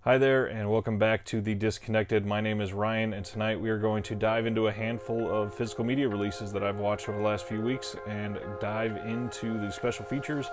Hi there, and welcome back to The Disconnected. My name is Ryan, and tonight we are going to dive into a handful of physical media releases that I've watched over the last few weeks and dive into the special features,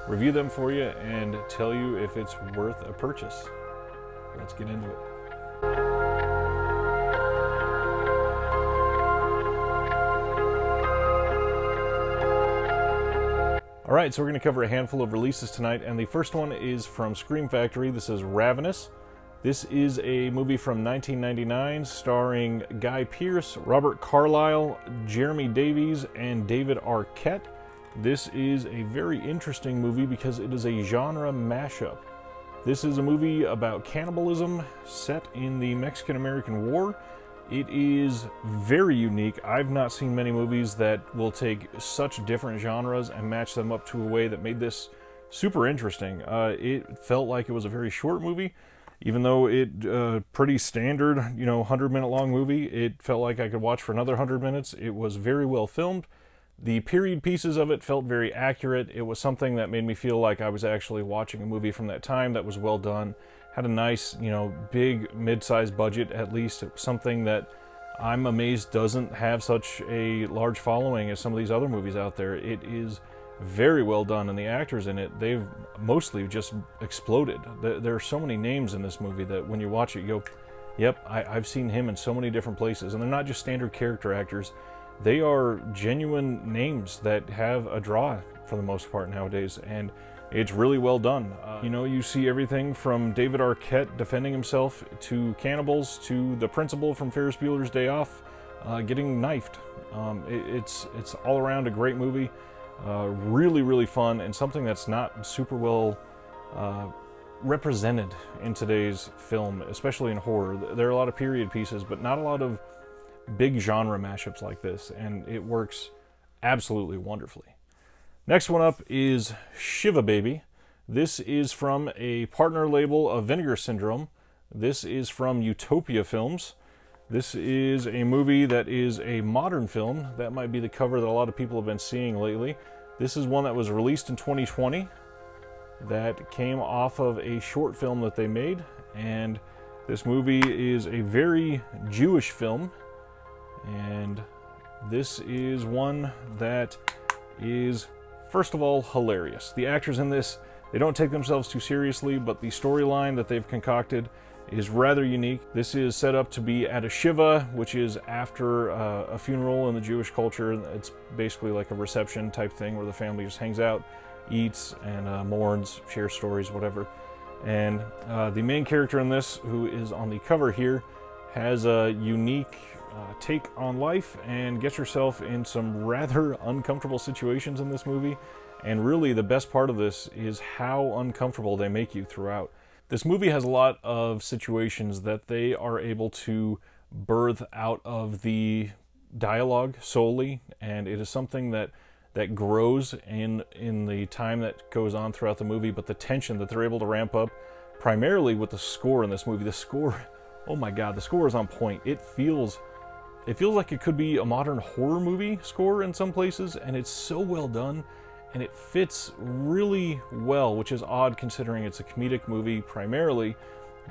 review them for you, and tell you if it's worth a purchase. Let's get into it. Alright, so we're going to cover a handful of releases tonight, and the first one is from Scream Factory. This is Ravenous. This is a movie from 1999 starring Guy Pearce, Robert Carlyle, Jeremy Davies, and David Arquette. This is a very interesting movie because it is a genre mashup. This is a movie about cannibalism set in the Mexican-American War. It is very unique. I've not seen many movies that will take such different genres and match them up to a way that made this super interesting. It felt like it was a very short movie. Even though it pretty standard, 100-minute long movie, it felt like I could watch for another 100 minutes. It was very well filmed. The period pieces of it felt very accurate. It was something that made me feel like I was actually watching a movie from that time that was well done. Had a nice, big mid-sized budget at least. It was something that I'm amazed doesn't have such a large following as some of these other movies out there. It is very well done, and the actors in it, they've mostly just exploded. There are so many names in this movie that when you watch it, you go, yep, I've seen him in so many different places. And they're not just standard character actors. They are genuine names that have a draw for the most part nowadays, and it's really well done. You see everything from David Arquette defending himself to cannibals to the principal from Ferris Bueller's Day Off getting knifed. It's all around a great movie. Really, really fun, and something that's not super well represented in today's film, especially in horror. There are a lot of period pieces, but not a lot of big genre mashups like this, and it works absolutely wonderfully. Next one up is Shiva Baby. This is from a partner label of Vinegar Syndrome. This is from Utopia Films. This is a movie that is a modern film. That might be the cover that a lot of people have been seeing lately. This is one that was released in 2020 that came off of a short film that they made. And this movie is a very Jewish film. And this is one that is, first of all, hilarious. The actors in this, they don't take themselves too seriously, but the storyline that they've concocted is rather unique. This is set up to be at a Shiva, which is after a funeral in the Jewish culture. It's basically like a reception type thing where the family just hangs out, eats, and mourns, shares stories, whatever. And the main character in this, who is on the cover here, has a unique take on life and gets herself in some rather uncomfortable situations in this movie. And really the best part of this is how uncomfortable they make you throughout. This movie has a lot of situations that they are able to birth out of the dialogue solely, and it is something that grows in the time that goes on throughout the movie, but the tension that they're able to ramp up primarily with the score in this movie. The score, oh my god, the score is on point. It feels like it could be a modern horror movie score in some places, and it's so well done. And it fits really well, which is odd considering it's a comedic movie primarily,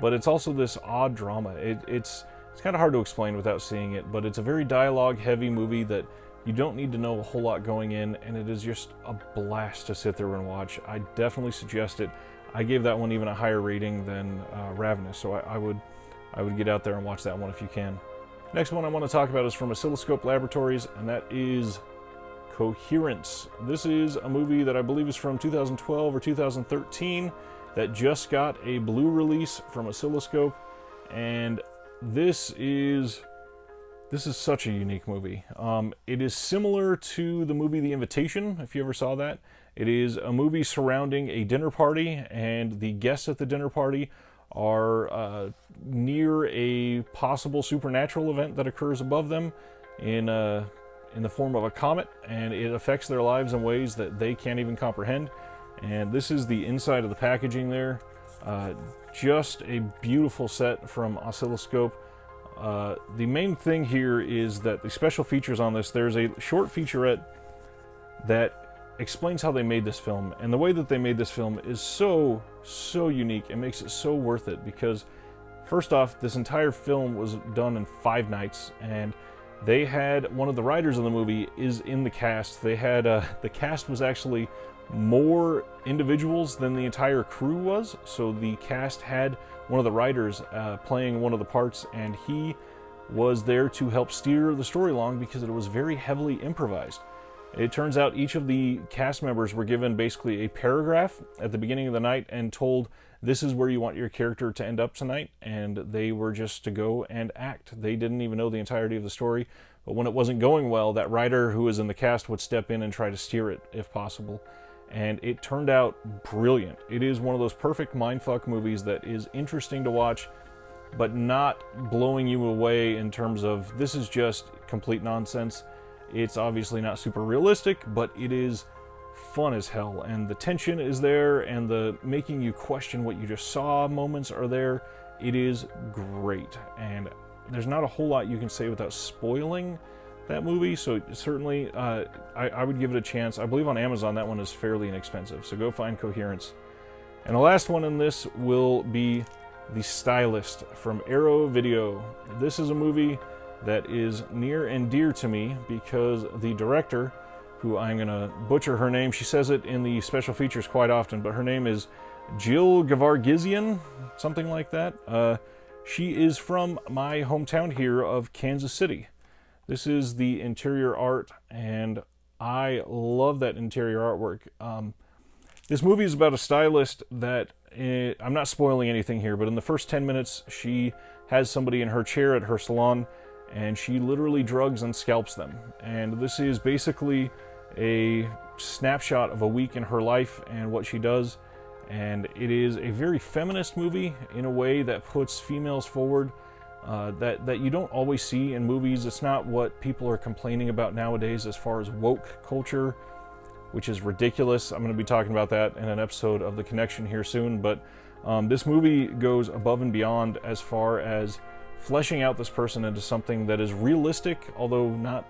but it's also this odd drama. It's kind of hard to explain without seeing it, but it's a very dialogue-heavy movie that you don't need to know a whole lot going in, and it is just a blast to sit there and watch. I definitely suggest it. I gave that one even a higher rating than Ravenous, so I would get out there and watch that one if you can. Next one I want to talk about is from Oscilloscope Laboratories, and that is Coherence. This is a movie that I believe is from 2012 or 2013 that just got a blue release from Oscilloscope, and this is such a unique movie. It is similar to the movie The Invitation, if you ever saw that. It is a movie surrounding a dinner party, and the guests at the dinner party are near a possible supernatural event that occurs above them in the form of a comet, and it affects their lives in ways that they can't even comprehend. And this is the inside of the packaging there. Just a beautiful set from Oscilloscope. The main thing here is that the special features on this, there's a short featurette that explains how they made this film. And the way that they made this film is so unique. It makes it so worth it because, first off, this entire film was done in 5 nights, and they had one of the writers of the movie is in the cast. They had the cast was actually more individuals than the entire crew was, so the cast had one of the writers playing one of the parts, and he was there to help steer the story along because it was very heavily improvised. It turns out each of the cast members were given basically a paragraph at the beginning of the night and told, this is where you want your character to end up tonight, and they were just to go and act. They didn't even know the entirety of the story, but when it wasn't going well, that writer who was in the cast would step in and try to steer it if possible. And it turned out brilliant. It is one of those perfect mindfuck movies that is interesting to watch, but not blowing you away in terms of this is just complete nonsense. It's obviously not super realistic, but it is fun as hell, and the tension is there, and the making you question what you just saw moments are there. It is great, and there's not a whole lot you can say without spoiling that movie, so certainly I would give it a chance. I believe on Amazon that one is fairly inexpensive, so go find Coherence. And the last one in this will be The Stylist from Aero Video. This is a movie that is near and dear to me because the director, who I'm going to butcher her name, she says it in the special features quite often, but her name is Jill Gavargizian, something like that. She is from my hometown here of Kansas City. This is the interior art, and I love that interior artwork. This movie is about a stylist that, I'm not spoiling anything here, but in the first 10 minutes, she has somebody in her chair at her salon, and she literally drugs and scalps them. And this is basically a snapshot of a week in her life and what she does. And it is a very feminist movie in a way that puts females forward that you don't always see in movies. It's not what people are complaining about nowadays as far as woke culture, which is ridiculous. I'm going to be talking about that in an episode of The Connection here soon. But this movie goes above and beyond as far as fleshing out this person into something that is realistic, although not,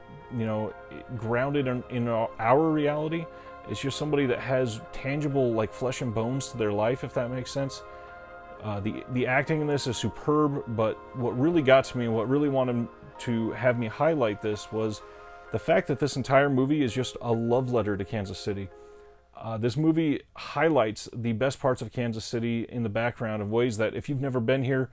grounded in our reality. It's just somebody that has tangible, like, flesh and bones to their life, if that makes sense. The acting in this is superb, but what really got to me and what really wanted to have me highlight this was the fact that this entire movie is just a love letter to Kansas City. This movie highlights the best parts of Kansas City in the background of ways that if you've never been here,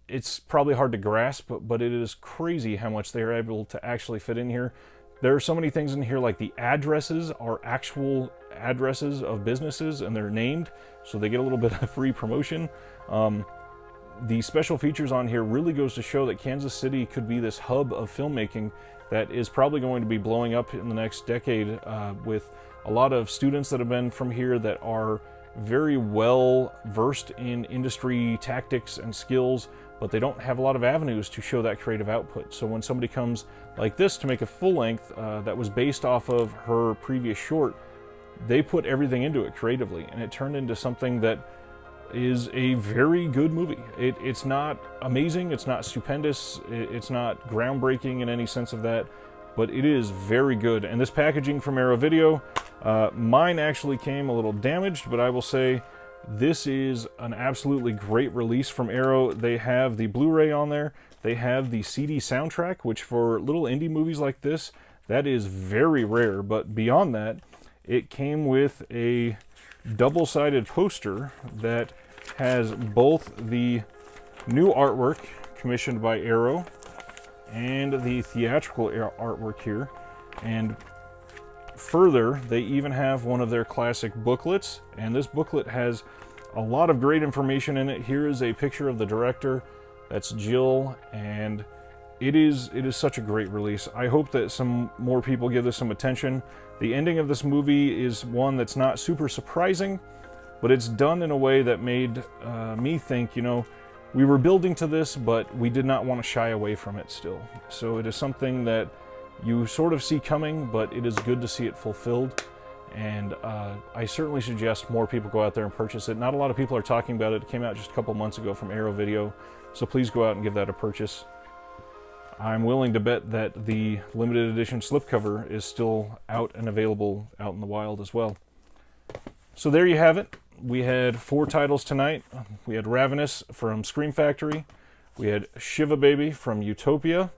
it's probably hard to grasp, but it is crazy how much they are able to actually fit in here. There are so many things in here, like the addresses are actual addresses of businesses, and they're named, so they get a little bit of free promotion. The special features on here really goes to show that Kansas City could be this hub of filmmaking that is probably going to be blowing up in the next decade, with a lot of students that have been from here that are very well versed in industry tactics and skills, but they don't have a lot of avenues to show that creative output. So when somebody comes like this to make a full length that was based off of her previous short, they put everything into it creatively, and it turned into something that is a very good movie. It's not amazing, it's not stupendous, it's not groundbreaking in any sense of that, but it is very good. And this packaging from Aero Video, mine actually came a little damaged, but I will say this is an absolutely great release from Aero. They have the Blu-ray on there, they have the CD soundtrack, which for little indie movies like this, that is very rare. But beyond that, it came with a double-sided poster that has both the new artwork commissioned by Aero and the theatrical artwork here. And further, they even have one of their classic booklets, and this booklet has a lot of great information in it. Here is a picture of the director, that's Jill, and it is such a great release. I hope that some more people give this some attention. The ending of this movie is one that's not super surprising, but it's done in a way that made me think, we were building to this, but we did not want to shy away from it still. So it is something that you sort of see coming, but it is good to see it fulfilled. And I certainly suggest more people go out there and purchase it. Not a lot of people are talking about it. It came out just a couple months ago from Aero Video, so please go out and give that a purchase. I'm willing to bet that the limited edition slipcover is still out and available out in the wild as well. So there you have it. We had 4 titles tonight. We had Ravenous from Scream Factory. We had Shiva Baby from Utopia.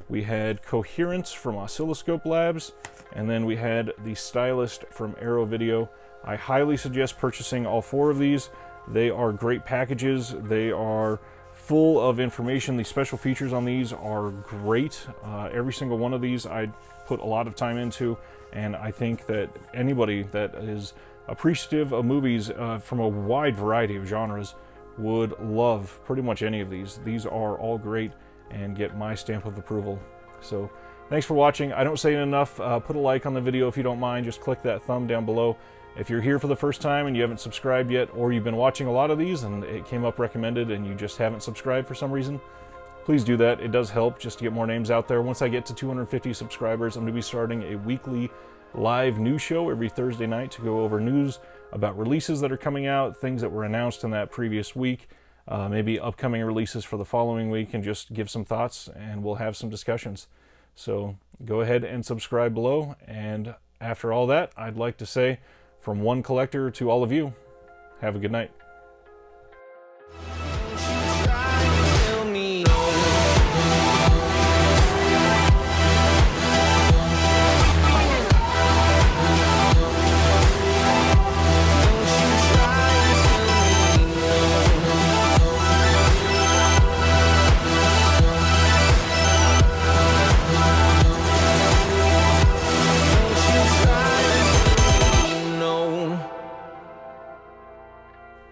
We had Coherence from Oscilloscope Labs. And then we had the Stylist from Aero Video. I highly suggest purchasing all 4 of these. They are great packages. They are full of information. The special features on these are great. Every single one of these I put a lot of time into, and I think that anybody that is appreciative of movies from a wide variety of genres would love pretty much any of these. These are all great and get my stamp of approval. So thanks for watching. I don't say it enough. Put a like on the video if you don't mind. Just click that thumb down below. If you're here for the first time and you haven't subscribed yet, or you've been watching a lot of these and it came up recommended and you just haven't subscribed for some reason, please do that. It does help just to get more names out there. Once I get to 250 subscribers, I'm going to be starting a weekly live news show every Thursday night to go over news about releases that are coming out, things that were announced in that previous week, maybe upcoming releases for the following week, and just give some thoughts, and we'll have some discussions. So go ahead and subscribe below. And after all that, I'd like to say, from one collector to all of you, have a good night.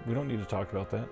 We don't need to talk about that.